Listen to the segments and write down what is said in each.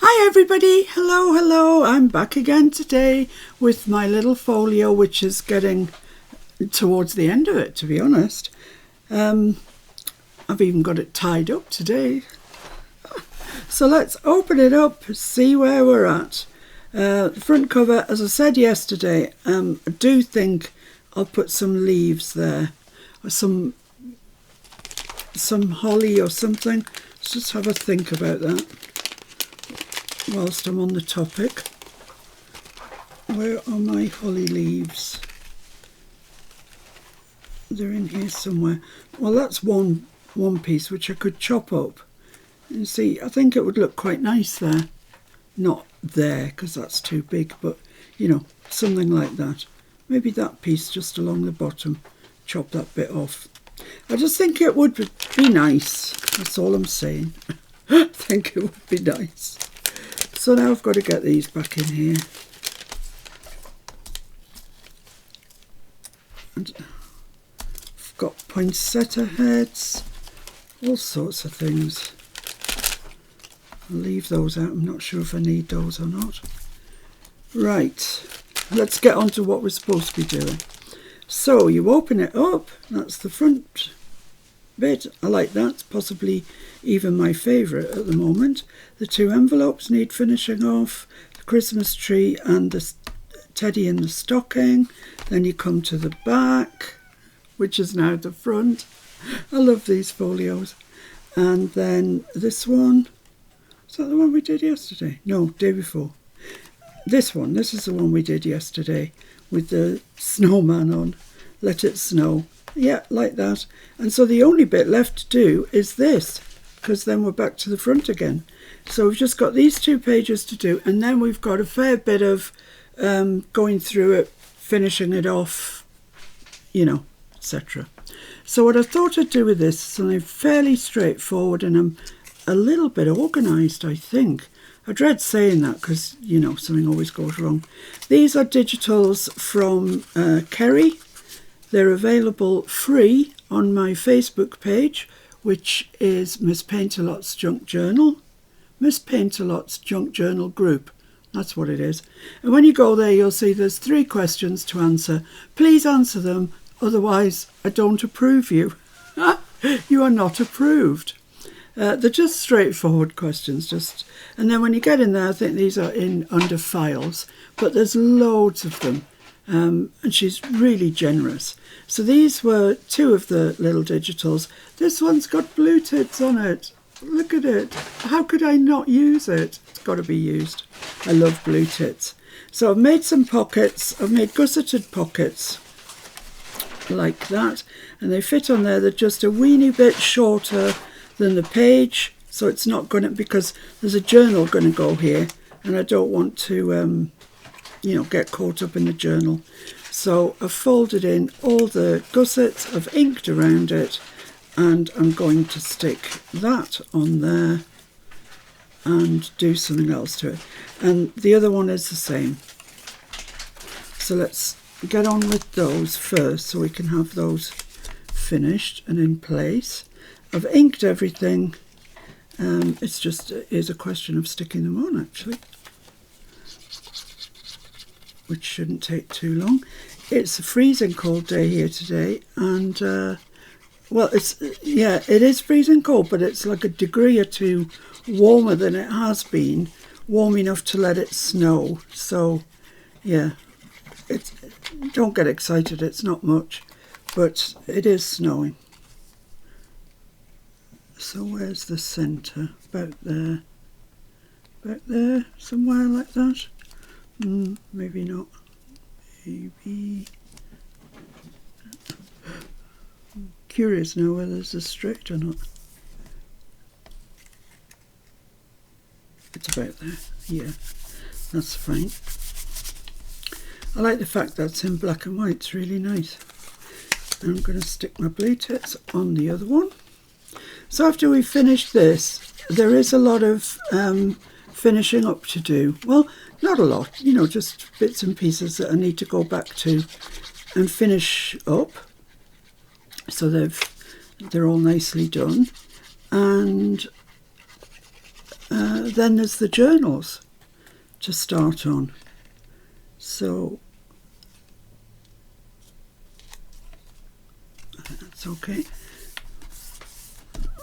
Hi everybody, hello, I'm back again today with my little folio, which is getting towards the end of it, to be honest. I've even got it tied up today. So let's open it up, see where we're at. The front cover, as I said yesterday, I do think I'll put some leaves there, or some holly or something. Let's just have a think about that whilst I'm on the topic. Where are my holly leaves? They're in here somewhere. Well, that's one piece which I could chop up. And see, I think it would look quite nice there. Not there, because that's too big, but, you know, something like that. Maybe that piece just along the bottom. Chop that bit off. I just think it would be nice. That's all I'm saying. I think it would be nice. So now I've got to get these back in here. And I've got poinsettia heads, all sorts of things. I'll leave those out. I'm not sure if I need those or not. Right, let's get on to what we're supposed to be doing. So you open it up, that's the front bit. I like that, possibly even my favourite at the moment. The two envelopes need finishing off, the Christmas tree and the teddy in the stocking. Then you come to the back, which is now the front. I love these folios. And then this one, is that the one we did yesterday? No, day before. This is the one we did yesterday with the snowman on. Let it snow. Yeah, like that. And so the only bit left to do is this, because then we're back to the front again. So we've just got these 2 pages to do, and then we've got a fair bit of going through it, finishing it off, you know, etc. So what I thought I'd do with this is something fairly straightforward, and I'm a little bit organised, I think. I dread saying that because, you know, something always goes wrong. These are digitals from Kerry. They're available free on my Facebook page, which is Miss Painterlot's Junk Journal. Miss Painterlot's Junk Journal group. That's what it is. And when you go there, you'll see there's 3 questions to answer. Please answer them, otherwise I don't approve you. You are not approved. They're just straightforward questions, and then when you get in there, I think these are in under files, but there's loads of them, and she's really generous. So these were 2 of the little digitals. This one's got blue tits on it. Look at it. How could I not use it? It's got to be used. I love blue tits. So I've made some pockets. I've made gusseted pockets like that, and they fit on there. They're just a weeny bit shorter than the page, so it's not going to, because there's a journal going to go here, and I don't want to you know, get caught up in the journal. So I've folded in all the gussets, I've inked around it, and I'm going to stick that on there and do something else to it. And the other one is the same. So let's get on with those first so we can have those finished and in place. I've inked everything. It's just is a question of sticking them on, actually, which shouldn't take too long. It's a freezing cold day here today, and well, it is freezing cold, but it's like a degree or 2 warmer than it has been, warm enough to let it snow. So yeah, don't get excited, it's not much, but it is snowing. So where's the centre? About there, somewhere like that. Maybe not. Maybe. I'm curious now whether there's a straight or not. It's about there. Yeah, that's fine. I like the fact that's in black and white. It's really nice. I'm going to stick my blue tits on the other one. So after we finish this, there is a lot of finishing up to do. Well, not a lot, you know, just bits and pieces that I need to go back to and finish up. So they're all nicely done. And then there's the journals to start on. So that's okay.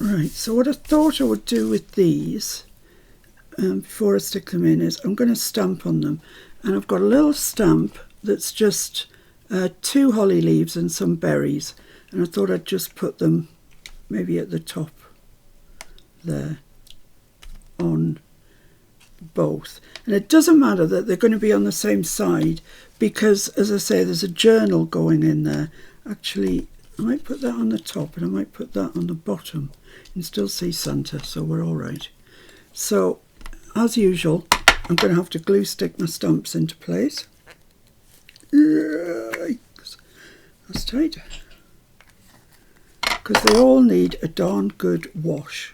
Right, so what I thought I would do with these before I stick them in is I'm going to stamp on them. And I've got a little stamp that's just 2 holly leaves and some berries. And I thought I'd just put them maybe at the top there on both. And it doesn't matter that they're going to be on the same side because, as I say, there's a journal going in there. Actually, I might put that on the top and I might put that on the bottom. You can still see Santa, so we're all right. So, as usual, I'm going to have to glue stick my stamps into place. Yikes. That's tight. Because they all need a darn good wash.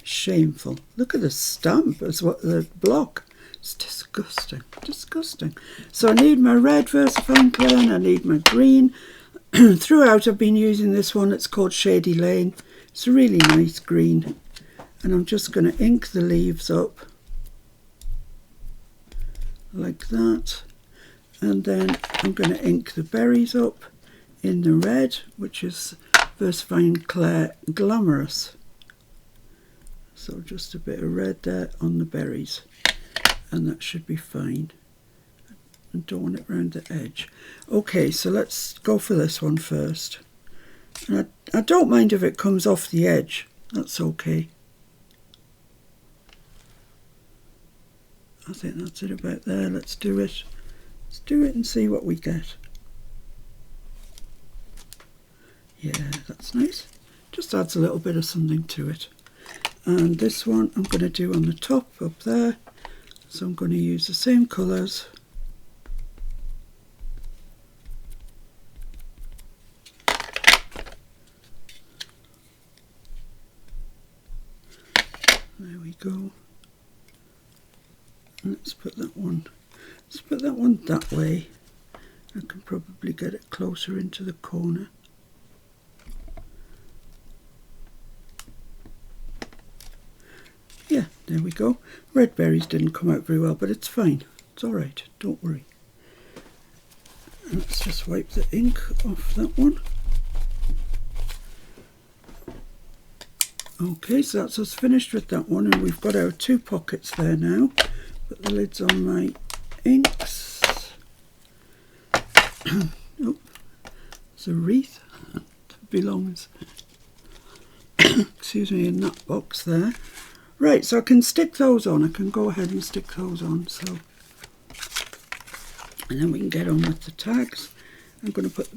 Shameful. Look at the stamp as what the block. It's disgusting. Disgusting. So I need my red VersaFine Clay and I need my green. Throughout I've been using this one. It's called Shady Lane. It's a really nice green. And I'm just going to ink the leaves up like that. And then I'm going to ink the berries up in the red, which is VersaFine Clay Glamorous. So just a bit of red there on the berries. And that should be fine. And don't want it around the edge. Okay, so let's go for this one first. And I don't mind if it comes off the edge. That's okay. I think that's it about there. Let's do it. Let's do it and see what we get. Yeah, that's nice. Just adds a little bit of something to it. And this one I'm going to do on the top up there. So I'm going to use the same colours. There we go. Let's put that one. Let's put that one that way. I can probably get it closer into the corner. Yeah, there we go. Red berries didn't come out very well, but it's fine. It's alright, don't worry. And let's just wipe the ink off that one. Okay, so that's us finished with that one, and we've got our 2 pockets there now. Put the lids on my inks. Oh, there's a wreath that belongs, excuse me, in that box there. Right, so I can stick those on. I can go ahead and stick those on. So, and then we can get on with the tags. I'm going to put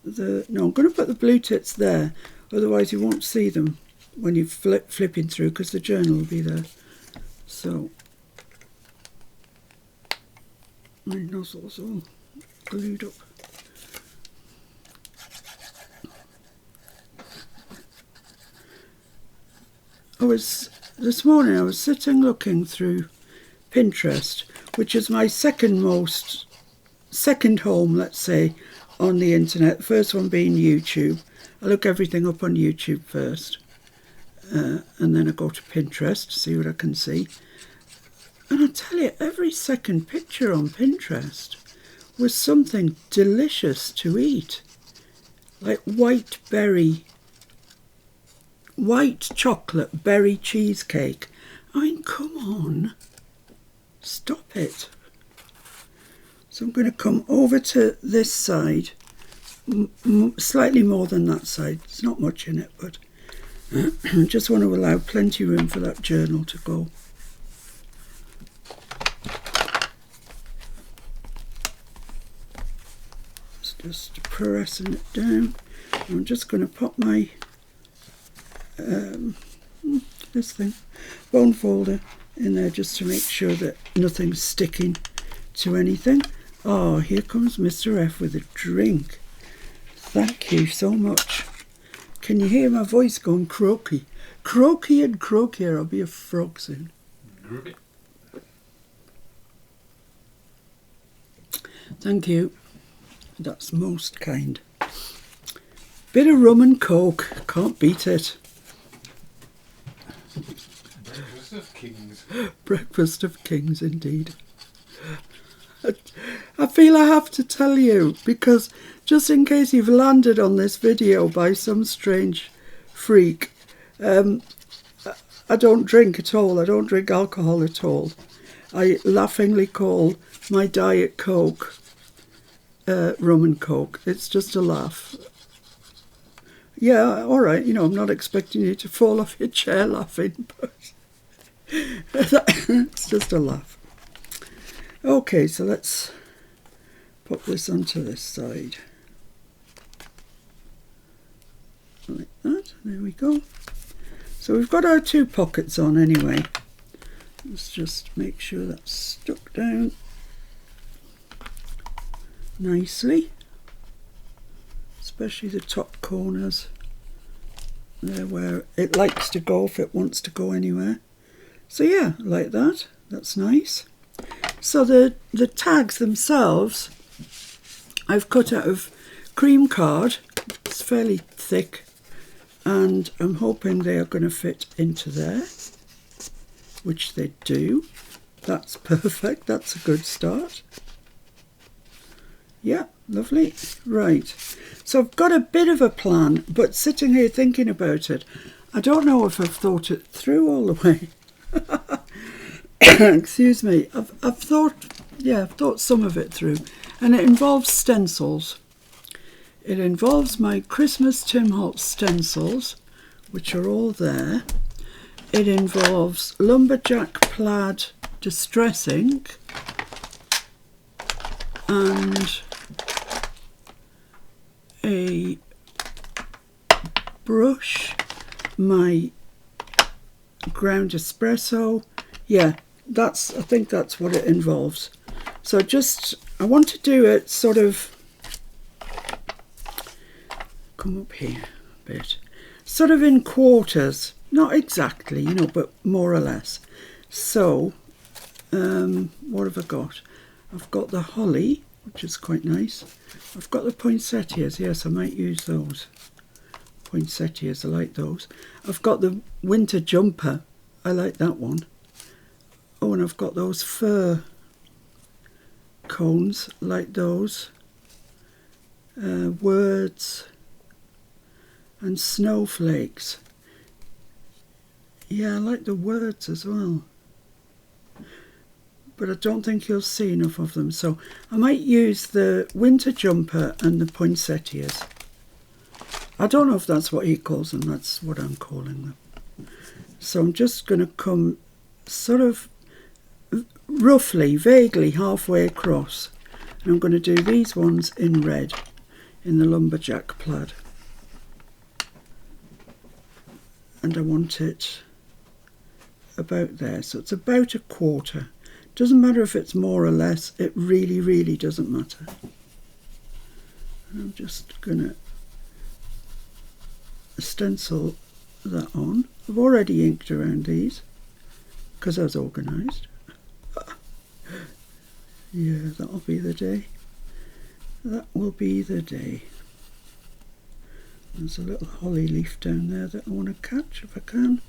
I'm going to put the blue tits there. Otherwise, you won't see them when you're flipping through because the journal will be there. So, my nozzle's all glued up. This morning I was sitting looking through Pinterest, which is my second home, let's say, on the internet. The first one being YouTube. I look everything up on YouTube first, and then I go to Pinterest to see what I can see. And I tell you, every second picture on Pinterest was something delicious to eat, like white chocolate berry cheesecake. I mean, come on, stop it. So I'm going to come over to this side, slightly more than that side. There's not much in it, but I just want to allow plenty of room for that journal to go. It's just pressing it down. I'm just going to pop my this thing, bone folder, in there just to make sure that nothing's sticking to anything. Oh, here comes Mr. F with a drink. Thank you so much. Can you hear my voice going croaky? Croaky and croakier. I'll be a frog soon. Groovy. Thank you. That's most kind. Bit of rum and coke. Can't beat it. Breakfast of kings. Breakfast of kings, indeed. I feel I have to tell you, because just in case you've landed on this video by some strange freak, I don't drink at all. I don't drink alcohol at all. I laughingly call my Diet Coke rum and coke. It's just a laugh. Yeah, all right, you know, I'm not expecting you to fall off your chair laughing, but it's just a laugh. Okay, so let's put this onto this side. Like that, there we go. So we've got our 2 pockets on anyway. Let's just make sure that's stuck down nicely, especially the top corners. There where it likes to go if it wants to go anywhere. So yeah, like that. That's nice. So the tags themselves I've cut out of cream card. It's fairly thick, and I'm hoping they are going to fit into there, which they do. That's perfect. That's a good start. Yeah, lovely. Right, so I've got a bit of a plan, but sitting here thinking about it, I don't know if I've thought it through all the way. Excuse me. I've thought some of it through, and it involves stencils. It involves my Christmas Tim Holtz stencils, which are all there. It involves lumberjack plaid distress ink and a brush, my ground espresso. Yeah, I think that's what it involves. So I want to do it sort of, come up here a bit, sort of in quarters, not exactly, you know, but more or less. So what have I got? I've got the holly, which is quite nice. I've got the poinsettias. Yes, I might use those poinsettias. I like those. I've got the winter jumper. I like that one. Oh, and I've got those fir cones, like those. Words and snowflakes. Yeah, I like the words as well. But I don't think you'll see enough of them. So I might use the winter jumper and the poinsettias. I don't know if that's what he calls them. That's what I'm calling them. So I'm just going to come sort of roughly, vaguely halfway across. And I'm going to do these ones in red, in the lumberjack plaid. And I want it about there. So it's about a quarter. Doesn't matter if it's more or less. It really, really doesn't matter. I'm just going to stencil that on. I've already inked around these because I was organised. Yeah, that'll be the day. That will be the day. There's a little holly leaf down there that I want to catch if I can.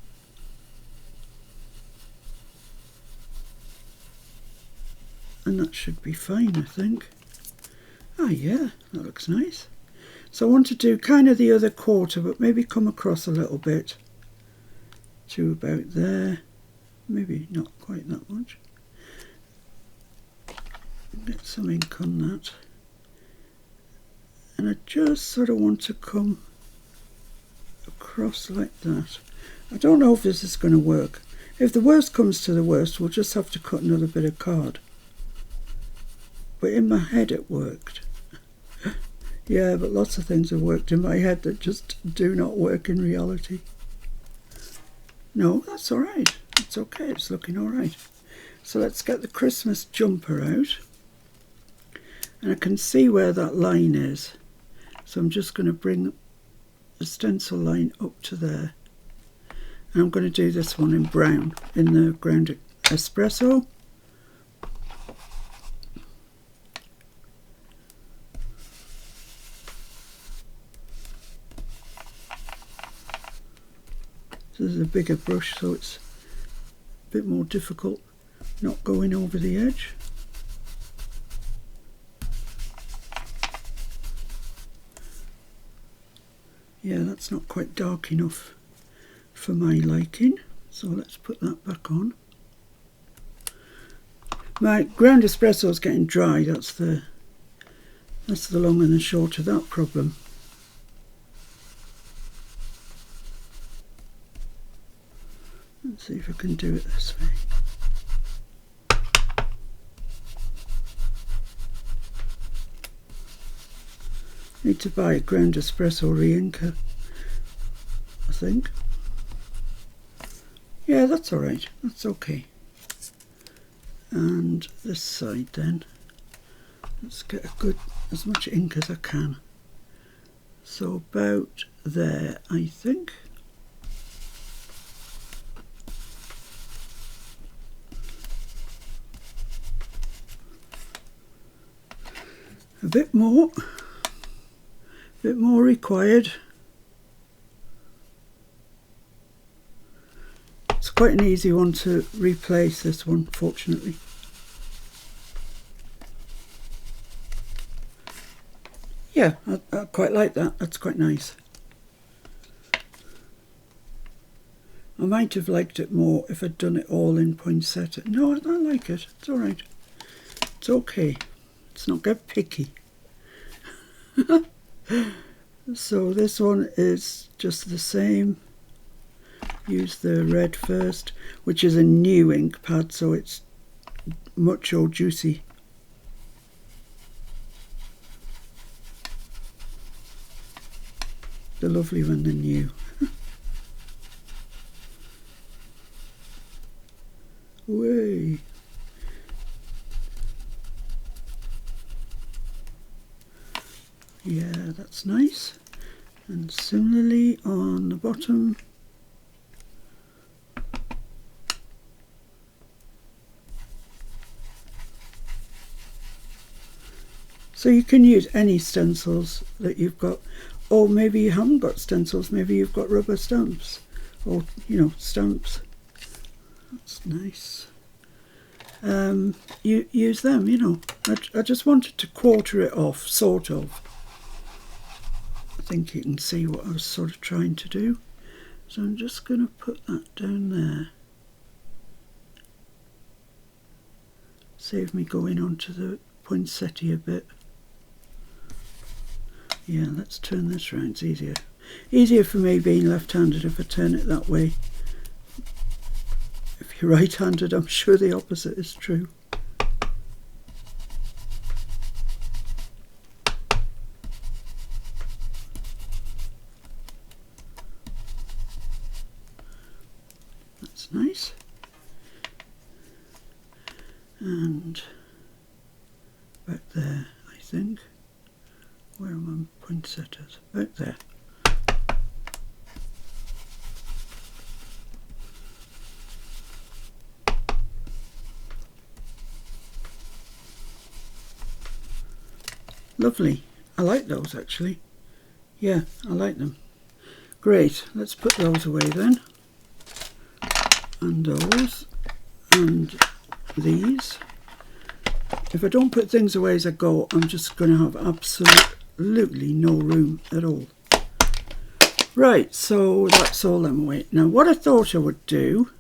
And that should be fine, I think. Ah, yeah, that looks nice. So I want to do kind of the other quarter, but maybe come across a little bit to about there. Maybe not quite that much. Get some ink on that. And I just sort of want to come across like that. I don't know if this is going to work. If the worst comes to the worst, we'll just have to cut another bit of card. But in my head it worked. Yeah, but lots of things have worked in my head that just do not work in reality. No, that's all right. It's okay. It's looking all right. So let's get the Christmas jumper out. And I can see where that line is. So I'm just going to bring the stencil line up to there. And I'm going to do this one in brown, in the ground espresso. This is a bigger brush, so it's bit more difficult not going over the edge. Yeah, that's not quite dark enough for my liking, so let's put that back on. My ground espresso is getting dry. That's the long and the short of that problem. Let's see if I can do it this way. Need to buy a ground espresso re-inker, I think. Yeah, that's alright, that's okay. And this side then, let's get as much ink as I can. So about there, I think. A bit more required. It's quite an easy one to replace, this one, fortunately. Yeah, I quite like that. That's quite nice. I might have liked it more if I'd done it all in poinsettia. No, I like it. It's alright. It's okay. Let's not get picky. So this one is just the same. Use the red first, which is a new ink pad, so it's much more juicy. The lovely one, the new. Way. Yeah, that's nice. And similarly on the bottom. So you can use any stencils that you've got, or maybe you haven't got stencils, maybe you've got rubber stamps, or, you know, stamps. That's nice. You use them, you know. I just wanted to quarter it off, sort of. I think you can see what I was sort of trying to do. So I'm just going to put that down there. Save me going on to the poinsettia bit. Yeah, let's turn this round. It's easier. Easier for me being left-handed if I turn it that way. If you're right-handed, I'm sure the opposite is true. That's nice. And back there, I think. Where are my poinsettias? Back there. Lovely. I like those actually. Yeah, I like them. Great. Let's put those away then. And those. And these. If I don't put things away as I go, I'm just going to have absolutely no room at all. Right, so that's all them away. Now what I thought I would do,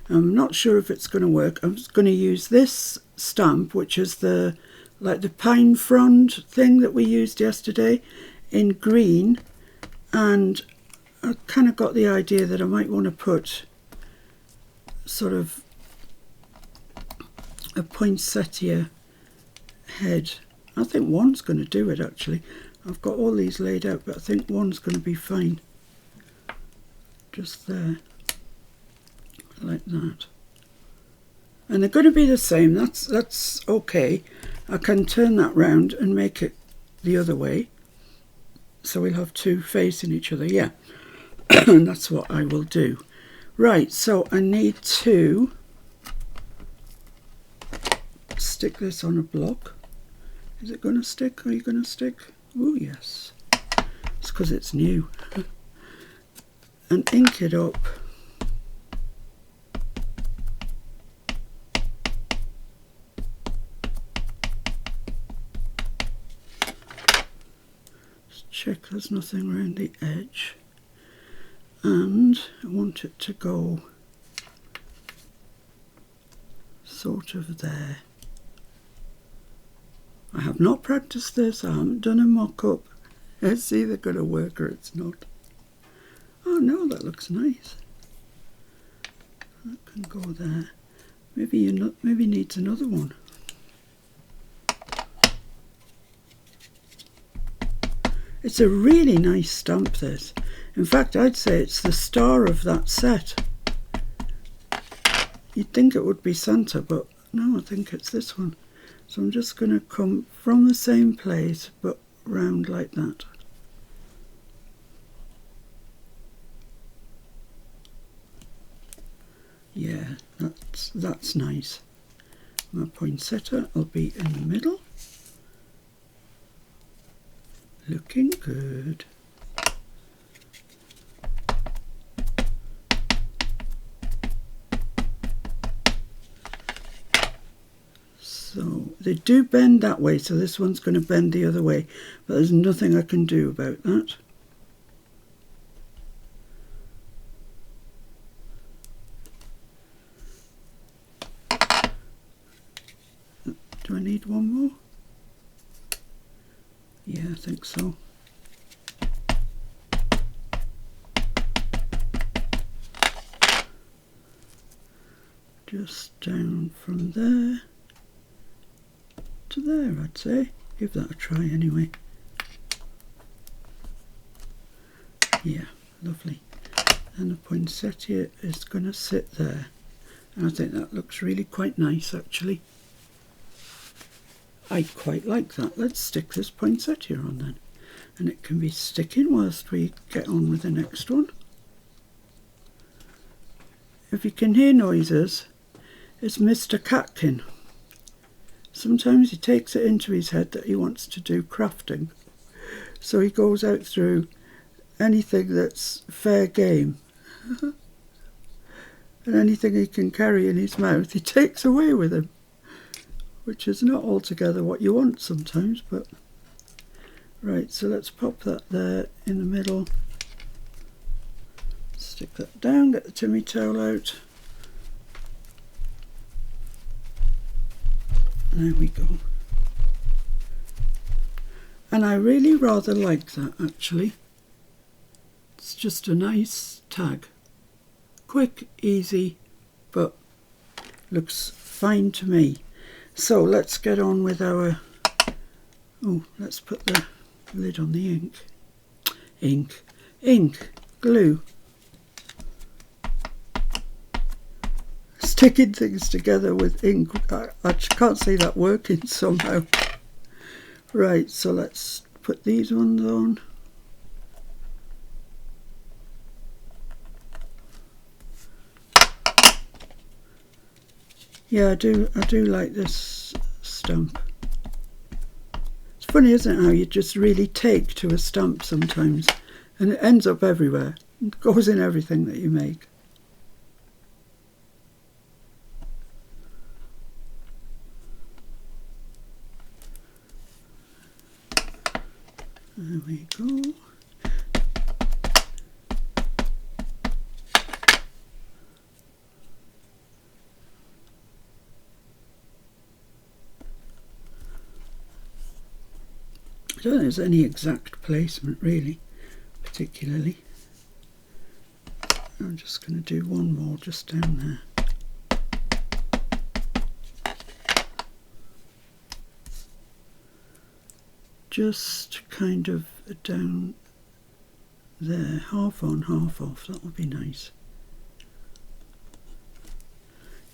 I'm not sure if it's going to work, I'm just going to use this stamp, which is the like the pine frond thing that we used yesterday, in green, and I kind of got the idea that I might want to put sort of a poinsettia head. I think one's going to do it actually. I've got all these laid out, but I think one's going to be fine. Just there, like that. And they're going to be the same. That's okay. I can turn that round and make it the other way, so we'll have two facing each other. Yeah, and that's what I will do. Right, so I need to stick this on a block. Is it going to stick? Are you going to stick? Oh yes, it's because it's new. And ink it up check there's nothing around the edge, and I want it to go sort of there. I have not practiced this, I haven't done a mock-up. It's either going to work or it's not. Oh no, that looks nice. That can go there. Maybe needs another one. It's a really nice stamp, this. In fact, I'd say it's the star of that set. You'd think it would be Santa, but no, I think it's this one. So I'm just going to come from the same place, but round like that. Yeah, that's nice. My poinsettia will be in the middle. Looking good. So they do bend that way, so this one's going to bend the other way, but there's nothing I can do about that. Do I need one more? Yeah, I think so. Just down from there to there, I'd say. Give that a try anyway. Yeah, lovely. And the poinsettia is going to sit there. And I think that looks really quite nice, actually. I quite like that. Let's stick this poinsettia on then. And it can be sticking whilst we get on with the next one. If you can hear noises, it's Mr. Catkin. Sometimes he takes it into his head that he wants to do crafting. So he goes out through anything that's fair game. And anything he can carry in his mouth, he takes away with him. Which is not altogether what you want sometimes, but... Right, so let's pop that there in the middle. Stick that down, get the Timmy towel out. There we go. And I really rather like that, actually. It's just a nice tag. Quick, easy, but looks fine to me. So let's get on with our... Oh, let's put the lid on the ink, glue. Sticking things together with ink, I can't see that working somehow. Right, so let's put these ones on. Yeah, I do like this stamp. It's funny, isn't it, how you just really take to a stamp sometimes, and it ends up everywhere. It goes in everything that you make. There we go. I don't think there's any exact placement really, particularly. I'm just going to do one more just down there. Just kind of down there, half on, half off, that would be nice.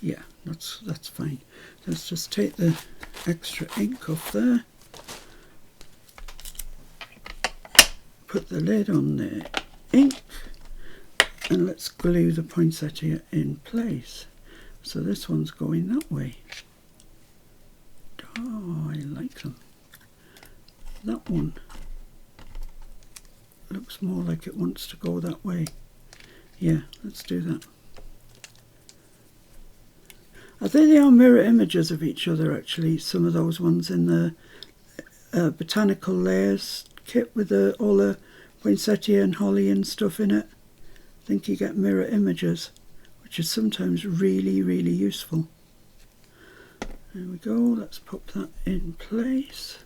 Yeah, that's fine. Let's just take the extra ink off there. Put the lid on the ink and let's glue the poinsettia in place. So this one's going that way. Oh, I like them. That one looks more like it wants to go that way. Yeah, let's do that. I think they are mirror images of each other actually, some of those ones in the botanical layers kit with all the poinsettia and holly and stuff in it. I think you get mirror images, which is sometimes really, really useful. There we go, let's pop that in place.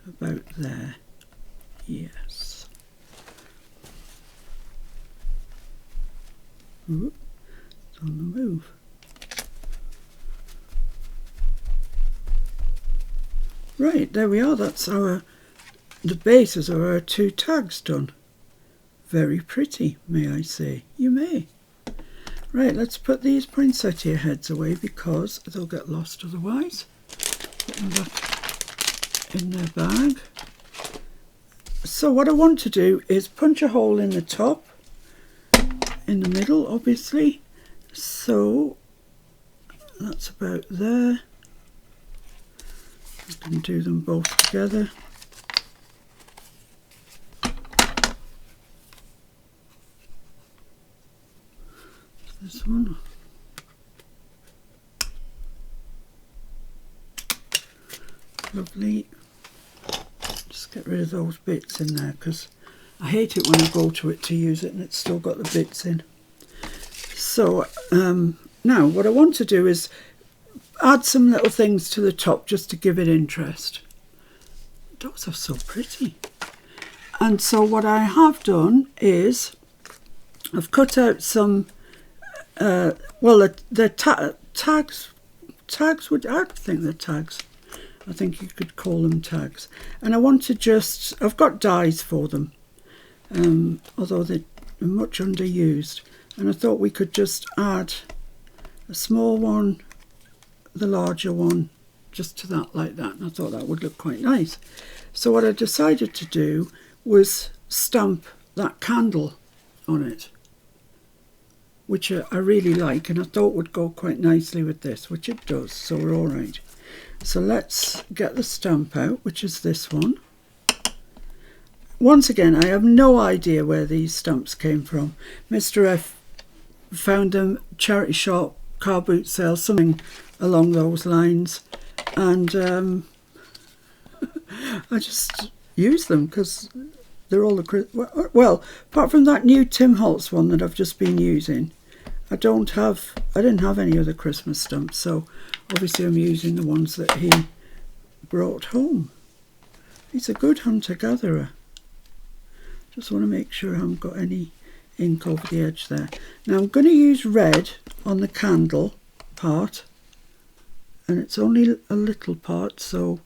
About there. Yes. Ooh, it's on the move. Right, there we are. That's the bases of our 2 tags done. Very pretty, may I say. You may. Right, let's put these poinsettia heads away because they'll get lost otherwise. Put them back in their bag. So what I want to do is punch a hole in the top, in the middle obviously. So that's about there. I can do them both together. This one. Lovely. Just get rid of those bits in there because I hate it when I go to it to use it and it's still got the bits in. So now what I want to do is add some little things to the top just to give it interest. Those are so pretty. And so what I have done is I've cut out some well, the tags would, I think they're tags. I think you could call them tags. And I want to just, I've got dies for them, although they're much underused. And I thought we could just add a small one, the larger one, just to that like that. And I thought that would look quite nice. So what I decided to do was stamp that candle on it, which I really like and I thought would go quite nicely with this, which it does, so we're all right. So let's get the stamp out, which is this one. Once again, I have no idea where these stamps came from. Mr. F found them, charity shop, car boot sale, something along those lines, and I just use them because they're all the, well, apart from that new Tim Holtz one that I've just been using, I didn't have any other Christmas stamps, so obviously I'm using the ones that he brought home. He's a good hunter-gatherer. Just want to make sure I haven't got any ink over the edge there. Now I'm going to use red on the candle part, and it's only a little part, so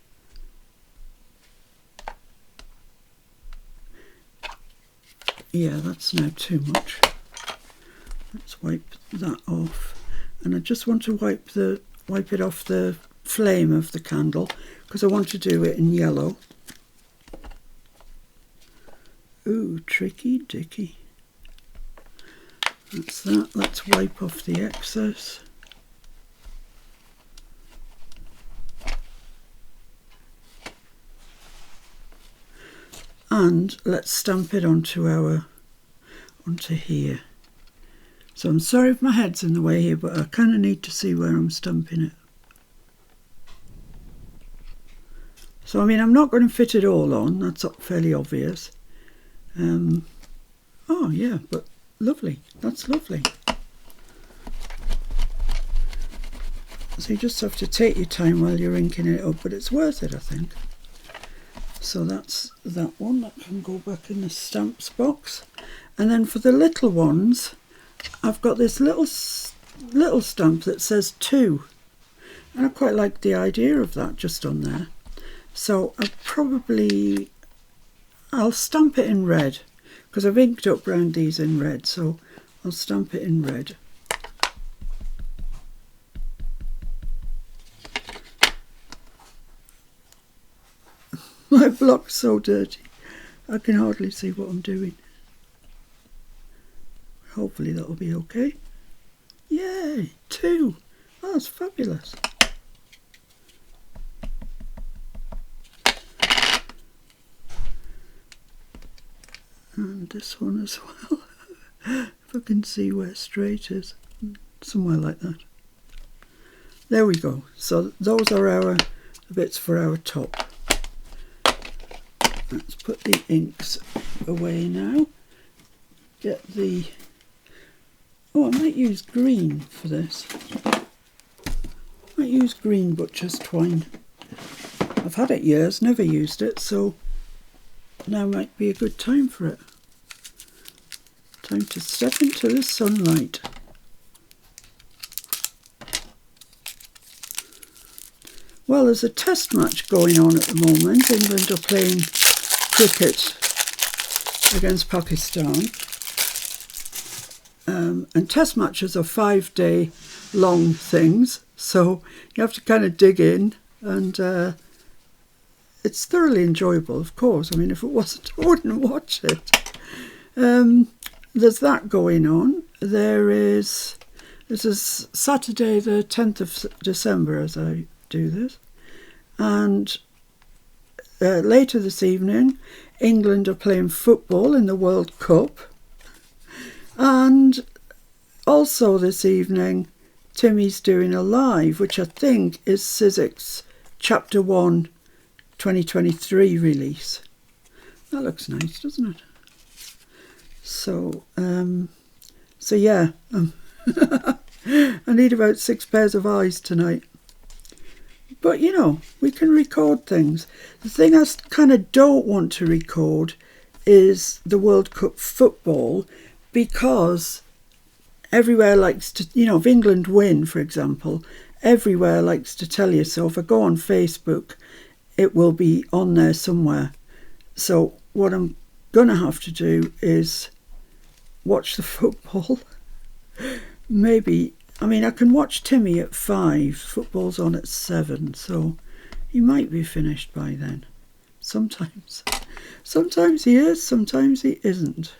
yeah, that's now too much. Let's wipe that off, and I just want to wipe it off the flame of the candle because I want to do it in yellow. Ooh, tricky dicky. That's that. Let's wipe off the excess. And let's stamp it onto here. So I'm sorry if my head's in the way here, but I kind of need to see where I'm stamping it. So I mean, I'm not going to fit it all on, that's fairly obvious. Oh yeah, but lovely, that's lovely. So you just have to take your time while you're inking it up, but it's worth it, I think. So that's that one, that can go back in the stamps box. And then for the little ones, I've got this little stamp that says 2. And I quite like the idea of that just on there. So I'll stamp it in red, because I've inked up round these in red, so I'll stamp it in red. My block's so dirty, I can hardly see what I'm doing. Hopefully that'll be okay. Yay, 2. Oh, that's fabulous. And this one as well. If I can see where straight is. Somewhere like that. There we go. So those are the bits for our top. let's put the inks away now. Get the... Oh, I might use green for this. I might use green butcher's twine. I've had it years, never used it, so now might be a good time for it. Time to step into the sunlight. Well, there's a test match going on at the moment. England are playing cricket against Pakistan. And test matches are 5-day long things, so you have to kind of dig in, and it's thoroughly enjoyable, of course. I mean, if it wasn't, I wouldn't watch it. There's that going on. This is Saturday the 10th of December as I do this, and later this evening England are playing football in the World Cup, and also this evening Timmy's doing a live, which I think is Sizzix Chapter 1 2023 release. That looks nice, doesn't it? So yeah, I need about 6 pairs of eyes tonight. But, you know, we can record things. The thing I kind of don't want to record is the World Cup football, because everywhere likes to, you know, if England win, for example, everywhere likes to tell you. So if I go on Facebook, it will be on there somewhere. So what I'm going to have to do is watch the football. Maybe, I mean, I can watch Timmy at 5. Football's on at 7, so he might be finished by then. Sometimes he is, sometimes he isn't.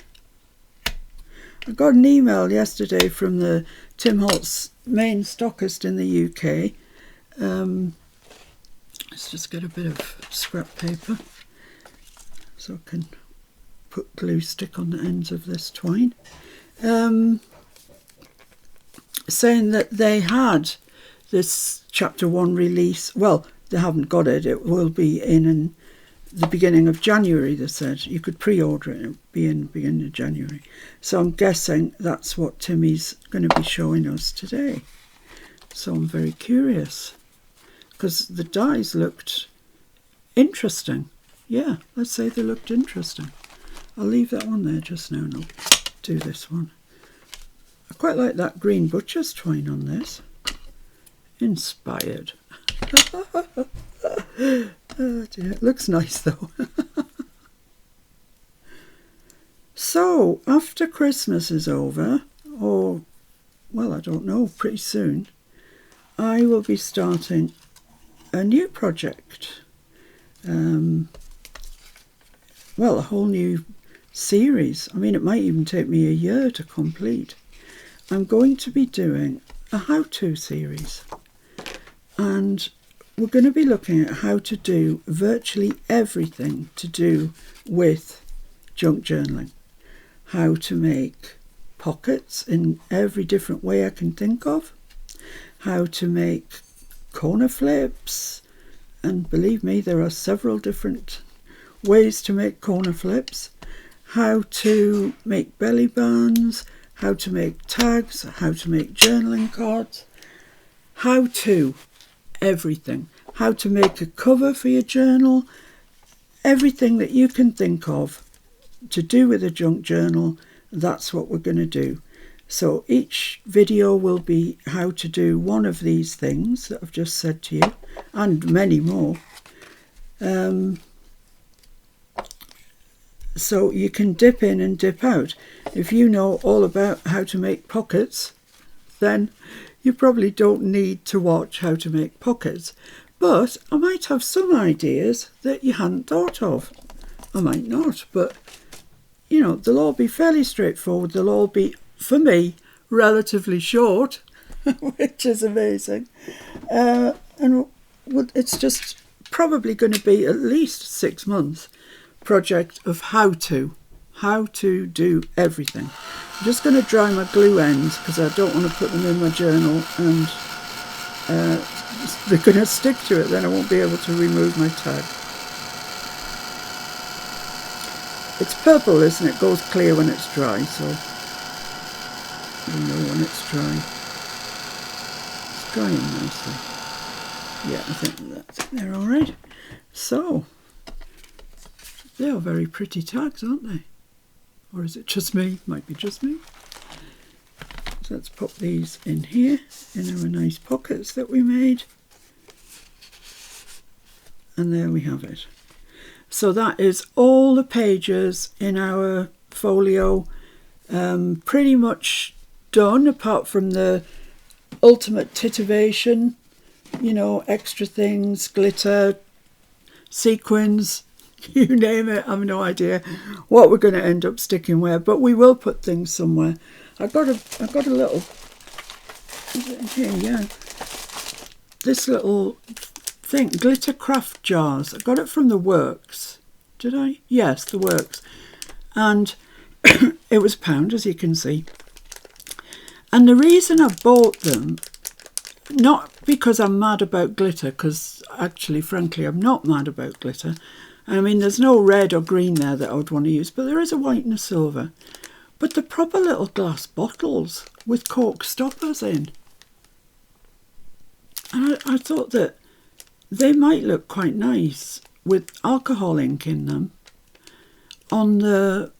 I got an email yesterday from the Tim Holtz main stockist in the UK. Let's just get a bit of scrap paper so I can put glue stick on the ends of this twine. Saying that they had this Chapter 1 release. Well, they haven't got it. It will be in the beginning of January, they said. You could pre-order it. It'll be in the beginning of January. So I'm guessing that's what Timmy's going to be showing us today. So I'm very curious, because the dies looked interesting. Yeah, let's say they looked interesting. I'll leave that one there just now and I'll do this one. I quite like that green butcher's twine on this. Inspired. Oh dear, it looks nice though. So, after Christmas is over, or, well, I don't know, pretty soon, I will be starting a new project. Well, a whole new series. I mean, it might even take me a year to complete. I'm going to be doing a how-to series, and we're going to be looking at how to do virtually everything to do with junk journaling. How to make pockets in every different way I can think of. How to make corner flips, and believe me, there are several different ways to make corner flips. How to make belly bands, how to make tags, how to make journaling cards, how to everything. How to make a cover for your journal, everything that you can think of to do with a junk journal, that's what we're going to do. So each video will be how to do one of these things that I've just said to you, and many more. So you can dip in and dip out. If you know all about how to make pockets, then you probably don't need to watch how to make pockets. But I might have some ideas that you hadn't thought of. I might not, but, you know, they'll all be fairly straightforward. They'll all be, for me, relatively short, which is amazing. And it's just probably going to be at least 6 months project of how to do everything. I'm just going to dry my glue ends because I don't want to put them in my journal and they're going to stick to it, then I won't be able to remove my tag. It's purple, isn't it? It goes clear when it's dry, so you'll know when it's dry. It's drying nicely. Yeah, I think that's they're all right. So, they are very pretty tags, aren't they? Or is it just me? Might be just me. So let's pop these in here, in our nice pockets that we made. And there we have it. So that is all the pages in our folio, pretty much done, apart from the ultimate titivation, you know, extra things, glitter, sequins, you name it. I have no idea what we're going to end up sticking where, but we will put things somewhere. I got a little, is it in here? Yeah, this little thing, glitter craft jars. I got it from the Works. Did I? Yes, the Works. And it was £1, as you can see. And the reason I bought them, not because I'm mad about glitter, because actually, frankly, I'm not mad about glitter. I mean, there's no red or green there that I would want to use, but there is a white and a silver. But the proper little glass bottles with cork stoppers in. And I thought that they might look quite nice with alcohol ink in them on the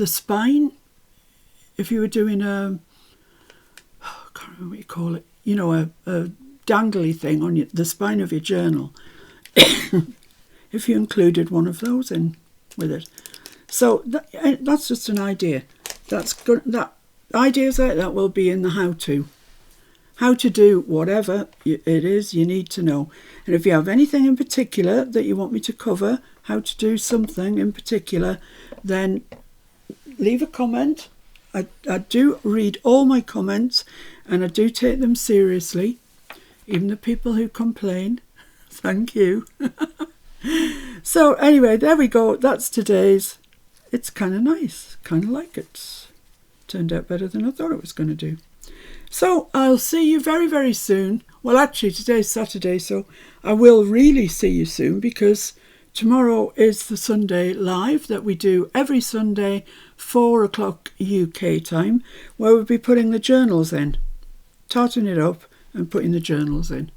spine. If you were doing I can't remember what you call it, you know, a dangly thing on the spine of your journal. If you included one of those in with it. So that's just an idea. That's good. That ideas like that will be in the how-to. How to do whatever it is you need to know. And if you have anything in particular that you want me to cover, how to do something in particular, then leave a comment. I do read all my comments and I do take them seriously. Even the people who complain. Thank you. So anyway, there we go. That's today's. It's kind of nice. Kind of like it. Turned out better than I thought it was going to do. So I'll see you very, very soon. Well, actually, today's Saturday, so I will really see you soon because tomorrow is the Sunday live that we do every Sunday, 4 o'clock UK time, where we'll be putting the journals in, tarting it up and putting the journals in.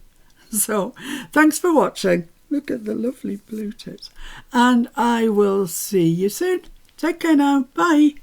So thanks for watching. Look at the lovely blue tips. And I will see you soon. Take care now. Bye.